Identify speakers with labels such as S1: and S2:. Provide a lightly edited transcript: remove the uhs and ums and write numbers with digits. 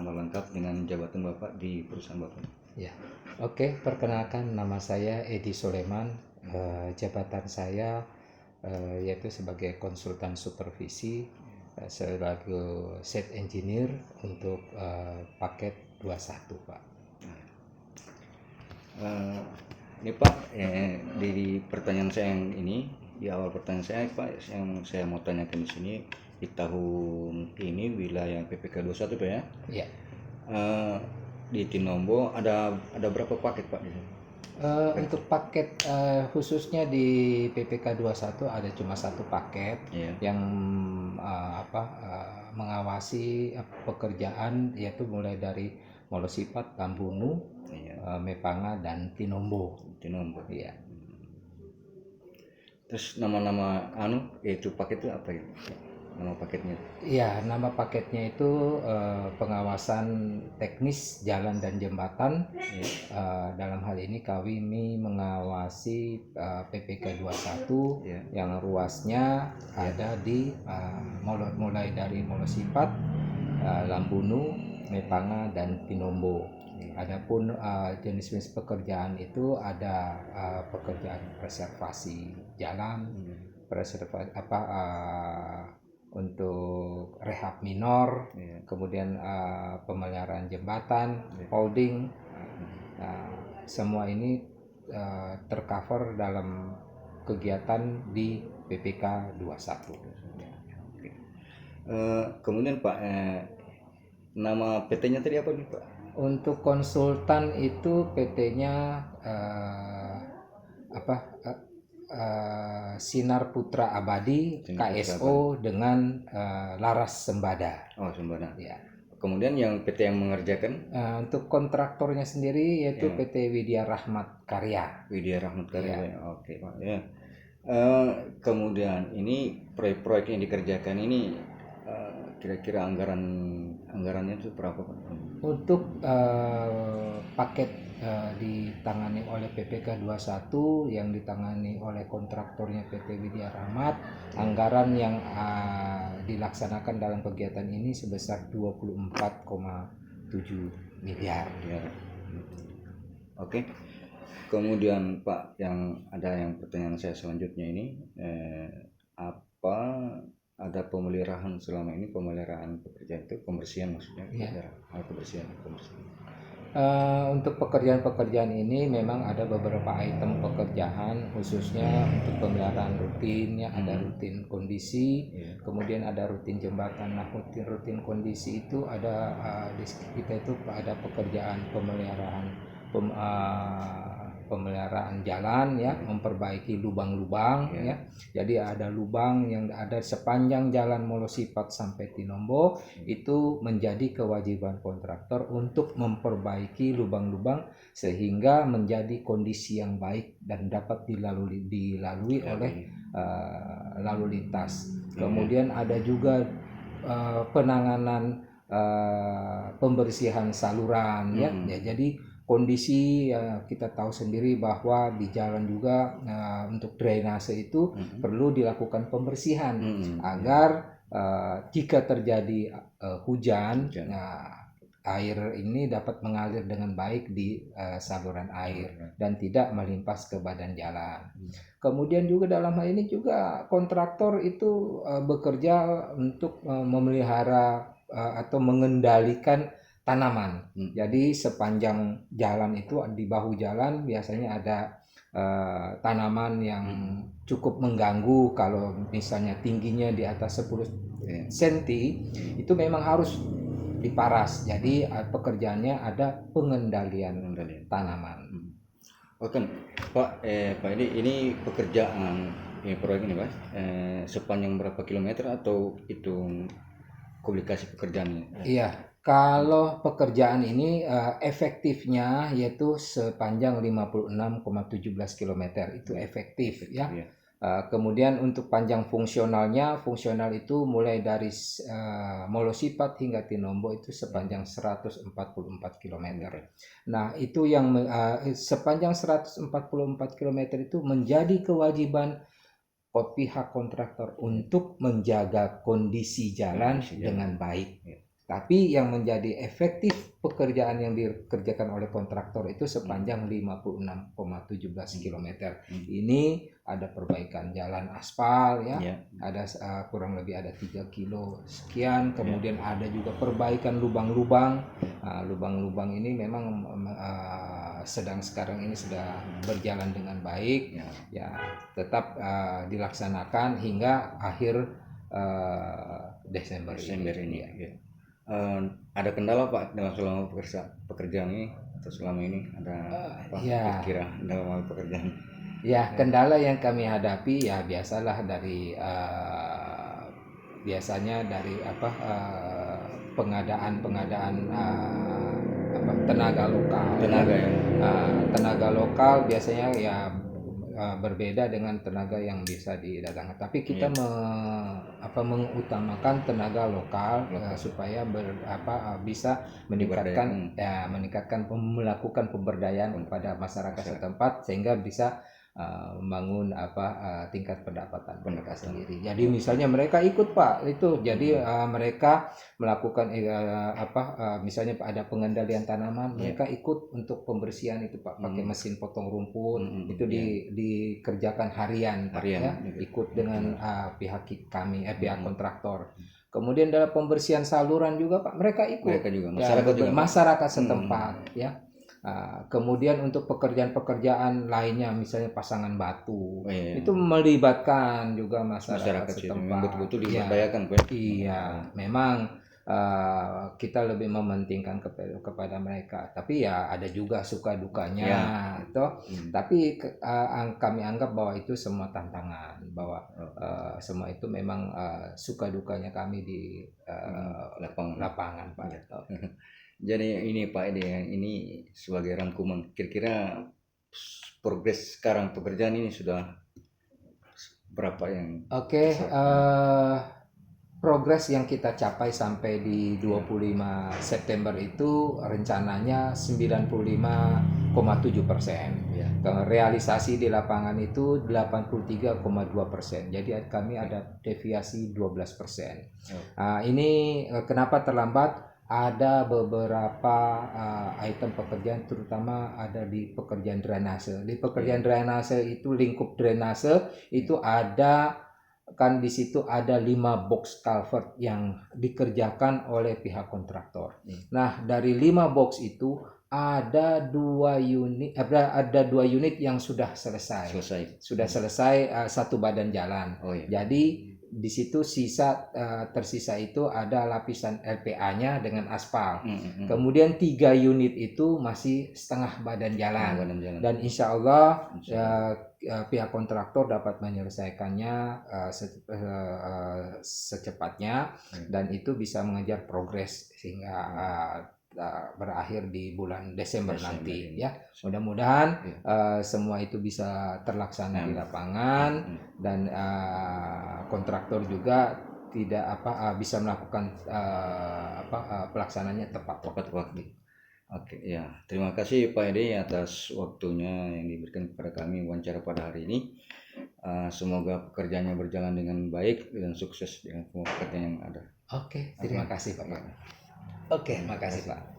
S1: nama lengkap dengan jabatan Bapak di perusahaan Bapak.
S2: Ya, oke. Perkenalkan, nama saya Edi Soleman. Jabatan saya yaitu sebagai konsultan supervisi, sebagai set engineer untuk paket 21, Pak.
S1: Ini Pak, di pertanyaan saya yang ini, di awal pertanyaan saya Pak, yang saya mau tanyakan di sini, di tahun ini wilayah PPK 21 Pak ya?
S2: Ya.
S1: Di Tinombo ada berapa paket Pak di sini?
S2: Untuk paket khususnya di PPK 21 ada cuma satu paket yang mengawasi pekerjaan, yaitu mulai dari Molosipat, Tambunu, Mepanga dan Tinombo. Iya.
S1: Terus nama-nama itu paket itu apa itu? Nama paketnya?
S2: Iya, nama paketnya itu pengawasan teknis jalan dan jembatan. Dalam hal ini kami mengawasi PPK 21 yang ruasnya ada di mulai dari Molosipat, Lambunu, Mepanga dan Tinombo. Adapun jenis-jenis pekerjaan itu ada pekerjaan preservasi jalan, preservasi untuk rehab minor, kemudian pemeliharaan jembatan, holding. Semua ini tercover dalam kegiatan di PPK 21.
S1: Kemudian Pak, nama PT-nya tadi apa nih Pak?
S2: Untuk konsultan itu PT-nya Sinar Putra Abadi, KSO dengan Laras Sembada.
S1: Oh, Sembada.
S2: Ya.
S1: Kemudian yang PT yang mengerjakan?
S2: Untuk kontraktornya sendiri yaitu PT Widya Rahmat Karya.
S1: Widya Rahmat Karya. Ya. Oke Pak. Ya. Kemudian ini proyek-proyek yang dikerjakan ini kira-kira anggarannya itu berapa Pak?
S2: Untuk paket ditangani oleh PPK 21 yang ditangani oleh kontraktornya PT Widya Rahmat, anggaran yang dilaksanakan dalam kegiatan ini sebesar 24,7 miliar.
S1: Oke. Kemudian Pak, yang pertanyaan saya selanjutnya ini, apa ada pemeliharaan selama ini, pemeliharaan pekerjaan itu, pembersihan maksudnya, kebersihan.
S2: Untuk pekerjaan-pekerjaan ini memang ada beberapa item pekerjaan, khususnya untuk pemeliharaan rutin, ya ada rutin kondisi, kemudian ada rutin jembatan. Nah, rutin kondisi itu ada di kita itu ada pekerjaan pemeliharaan jalan, ya, memperbaiki lubang-lubang, ya. Jadi ada lubang yang ada sepanjang jalan Molosipat sampai Tinombo, itu menjadi kewajiban kontraktor untuk memperbaiki lubang-lubang sehingga menjadi kondisi yang baik dan dapat dilalui oleh lalu lintas. Kemudian ada juga penanganan pembersihan saluran, ya. Jadi kondisi kita tahu sendiri bahwa di jalan juga untuk drainase itu perlu dilakukan pembersihan agar jika terjadi hujan, air ini dapat mengalir dengan baik di saluran air dan tidak melimpas ke badan jalan. Kemudian juga dalam hal ini juga kontraktor itu bekerja untuk memelihara atau mengendalikan tanaman. Jadi sepanjang jalan itu, di bahu jalan biasanya ada tanaman yang cukup mengganggu. Kalau misalnya tingginya di atas 10 cm itu memang harus diparas. Jadi pekerjaannya ada pengendalian tanaman.
S1: Oke Pak, ini pekerjaan proyek ini Pak, sepanjang berapa kilometer atau itu publikasi pekerjaannya?
S2: Iya. Kalau pekerjaan ini efektifnya yaitu sepanjang 56,17 km, itu efektif, ya. Kemudian untuk panjang fungsional itu mulai dari Molosipat hingga Tinombo itu sepanjang 144 km. Nah, itu yang sepanjang 144 km itu menjadi kewajiban pihak kontraktor untuk menjaga kondisi jalan dengan baik. Tapi yang menjadi efektif pekerjaan yang dikerjakan oleh kontraktor itu sepanjang 56,17 km. Ini ada perbaikan jalan aspal ya, ada kurang lebih ada 3 kilo sekian. Kemudian ada juga perbaikan lubang-lubang. Lubang-lubang ini memang sedang sekarang ini sudah berjalan dengan baik. Ya, tetap dilaksanakan hingga akhir Desember ini.
S1: Ya. Ada kendala Pak dalam selama pekerjaan ini atau selama ini ada apa kira-kira dalam pekerjaan?
S2: Ya, kendala yang kami hadapi ya biasalah dari biasanya dari pengadaan tenaga lokal. Tenaga lokal biasanya ya berbeda dengan tenaga yang bisa didatangkan. Tapi kita mengutamakan tenaga lokal supaya bisa meningkatkan melakukan pemberdayaan kepada masyarakat setempat sehingga bisa membangun tingkat pendapatan mereka sendiri. Jadi misalnya mereka ikut Pak itu, jadi mereka melakukan misalnya ada pengendalian tanaman, mereka ikut untuk pembersihan itu Pak, pakai mesin potong rumput, itu dikerjakan harian Pak ya, ikut dengan pihak kami, pihak kontraktor. Kemudian dalam pembersihan saluran juga Pak, mereka ikut.
S1: Mereka juga,
S2: masyarakat setempat ya. Kemudian untuk pekerjaan-pekerjaan lainnya misalnya pasangan batu itu melibatkan juga masyarakat setempat.
S1: Betul-betul diberdayakan Pak.
S2: Iya, memang kita lebih mementingkan kepada mereka. Tapi ya ada juga suka dukanya Tapi kami anggap bahwa itu semua tantangan, bahwa semua itu memang suka dukanya kami di lapangan Pak.
S1: Jadi ini Pak Edi, ini sebagai rangkuman, kira-kira progres sekarang pekerjaan ini sudah berapa yang?
S2: Progres yang kita capai sampai di 25 September itu rencananya 95,7%. Realisasi di lapangan itu 83,2%. Jadi kami ada deviasi 12%. Ini kenapa terlambat? Ada beberapa item pekerjaan, terutama ada di pekerjaan drainase. Di pekerjaan drainase itu lingkup drainase itu ada kan di situ ada 5 box culvert yang dikerjakan oleh pihak kontraktor. Nah, dari 5 box itu ada 2 unit yang sudah selesai. Sudah selesai satu badan jalan. Jadi di situ tersisa itu ada lapisan LPA-nya dengan aspal. Kemudian 3 unit itu masih setengah badan jalan. Dan insya Allah pihak kontraktor dapat menyelesaikannya secepatnya dan itu bisa mengejar progres sehingga berakhir di bulan Desember nanti ya. Mudah-mudahan semua itu bisa terlaksana di lapangan dan kontraktor juga tidak bisa melakukan pelaksananya tepat waktu.
S1: Oke, ya. Terima kasih Pak Edi atas waktunya yang diberikan kepada kami wawancara pada hari ini. Semoga pekerjaannya berjalan dengan baik dan sukses dengan semua pekerjaan yang ada.
S2: Oke, terima kasih Pak. Oke, makasih Pak.